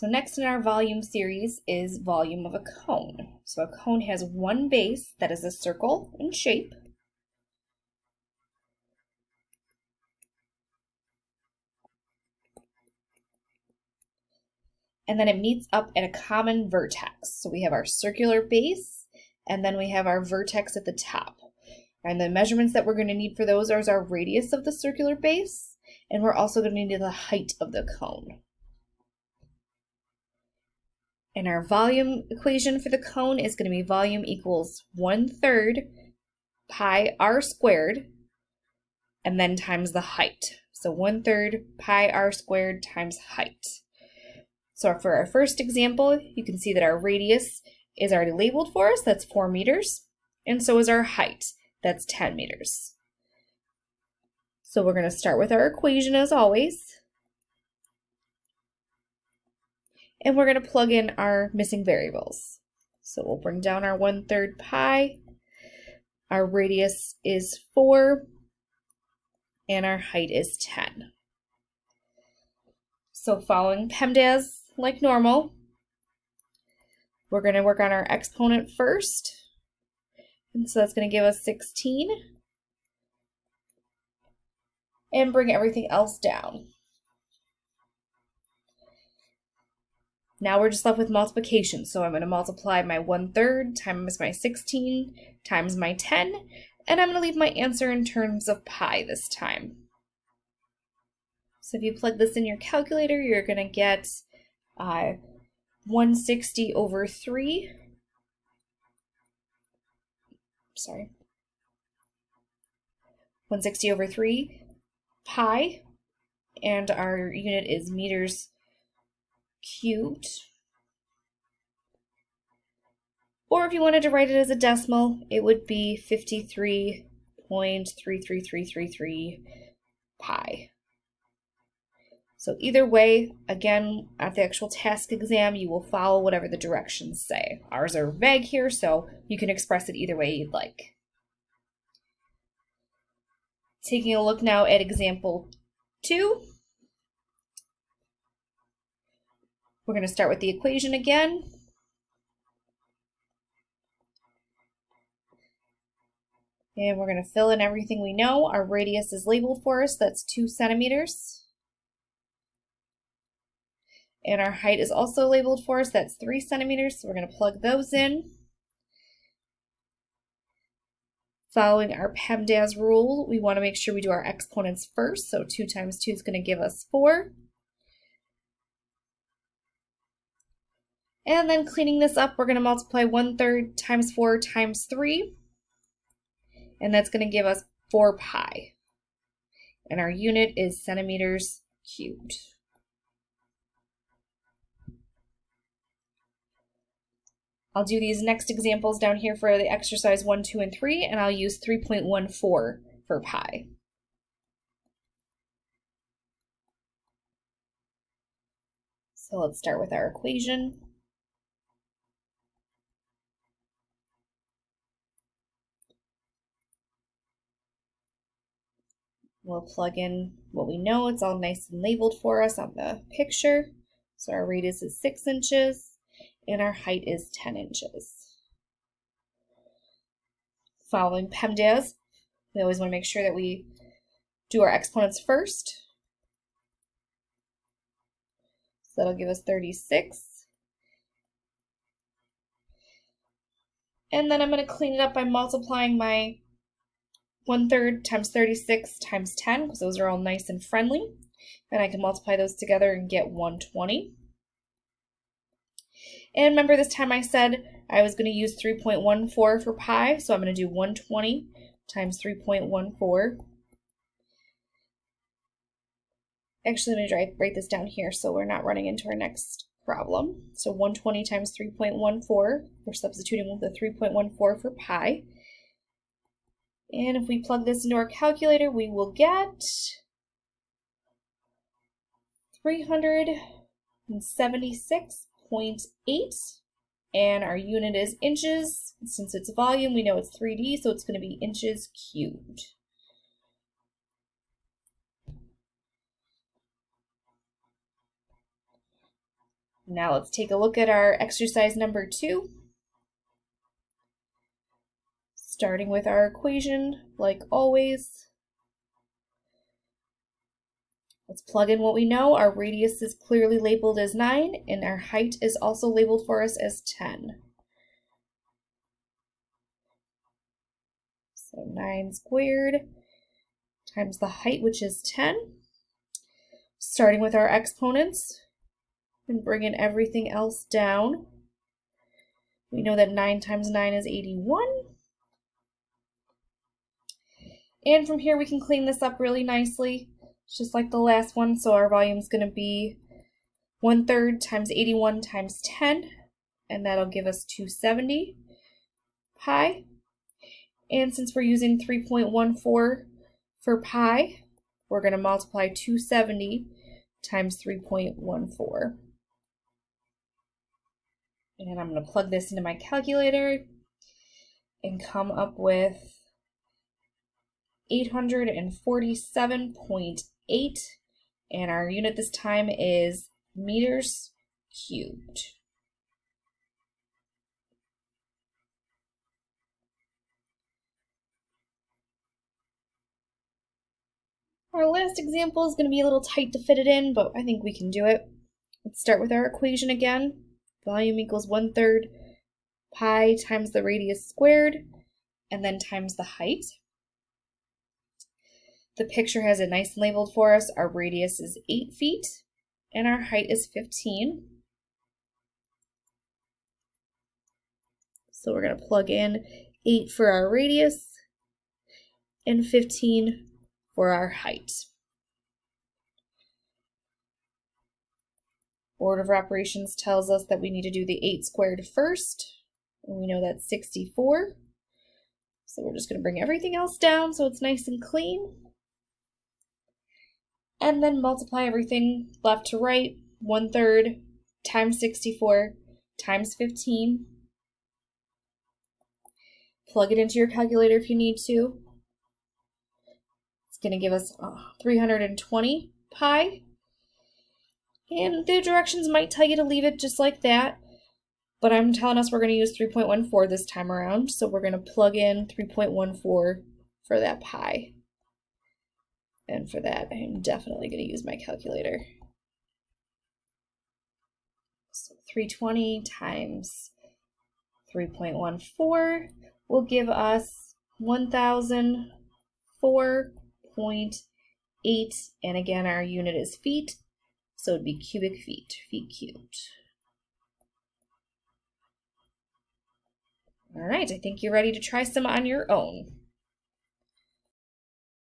So next in our volume series is volume of a cone. So a cone has one base that is a circle in shape. And then it meets up at a common vertex. So we have our circular base, and then we have our vertex at the top. And the measurements that we're going to need for those are our radius of the circular base, and we're also going to need the height of the cone. And our volume equation for the cone is going to be volume equals 1/3 pi r squared, and then times the height. So 1/3 pi r squared times height. So for our first example, you can see that our radius is already labeled for us, that's 4 meters, and so is our height, that's 10 meters. So we're going to start with our equation as always, and we're going to plug in our missing variables. So we'll bring down our 1/3 pi, our radius is 4, and our height is 10. So following PEMDAS like normal, we're going to work on our exponent first. And so that's going to give us 16. And bring everything else down. Now we're just left with multiplication. So I'm going to multiply my 1/3 times my 16 times my 10. And I'm going to leave my answer in terms of pi this time. So if you plug this in your calculator, you're going to get 160 over 3. Sorry. 160 over 3 pi. And our unit is meters cubed. Or if you wanted to write it as a decimal, it would be 53.33333 pi. So either way, again, at the actual task exam, you will follow whatever the directions say. Ours are vague here, so you can express it either way you'd like. Taking a look now at example 2. We're going to start with the equation again. And we're going to fill in everything we know. Our radius is labeled for us, that's 2 centimeters. And our height is also labeled for us, that's 3 centimeters, so we're going to plug those in. Following our PEMDAS rule, we want to make sure we do our exponents first, so 2 times 2 is going to give us 4. And then cleaning this up, we're going to multiply 1/3 times 4 times 3, and that's going to give us 4 pi. And our unit is centimeters cubed. I'll do these next examples down here for the exercise 1, 2, and 3, and I'll use 3.14 for pi. So let's start with our equation. We'll plug in what we know. It's all nice and labeled for us on the picture. So our radius is 6 inches. And our height is 10 inches. Following PEMDAS, we always want to make sure that we do our exponents first. So that'll give us 36. And then I'm going to clean it up by multiplying my 1/3 times 36 times 10, because those are all nice and friendly. And I can multiply those together and get 120. And remember this time I said I was going to use 3.14 for pi, so I'm going to do 120 times 3.14. Actually, let me write this down here so we're not running into our next problem. So 120 times 3.14, we're substituting with the 3.14 for pi. And if we plug this into our calculator, we will get 376.8, and our unit is inches. Since it's volume, we know it's 3D, so it's going to be inches cubed. Now let's take a look at our exercise number 2. Starting with our equation, like always. Let's plug in what we know. Our radius is clearly labeled as 9, and our height is also labeled for us as 10. So 9 squared times the height, which is 10. Starting with our exponents and bringing everything else down. We know that 9 times 9 is 81. And from here we can clean this up really nicely, just like the last one. So our volume is going to be 1/3 times 81 times 10, and that'll give us 270 pi. And since we're using 3.14 for pi, we're going to multiply 270 times 3.14. And I'm going to plug this into my calculator and come up with 847.8, and our unit this time is meters cubed. Our last example is going to be a little tight to fit it in, but I think we can do it. Let's start with our equation again. Volume equals 1/3 pi times the radius squared, and then times the height. The picture has it nice and labeled for us. Our radius is 8 feet, and our height is 15. So we're going to plug in 8 for our radius and 15 for our height. Order of operations tells us that we need to do the 8 squared first, and we know that's 64. So we're just going to bring everything else down so it's nice and clean. And then multiply everything left to right. 1/3 times 64 times 15. Plug it into your calculator if you need to. It's going to give us 320 pi. And the directions might tell you to leave it just like that, but I'm telling us we're going to use 3.14 this time around, so we're going to plug in 3.14 for that pi. And for that, I am definitely going to use my calculator. So 320 times 3.14 will give us 1004.8, and again, our unit is feet, so it'd be cubic feet, feet cubed. All right, I think you're ready to try some on your own.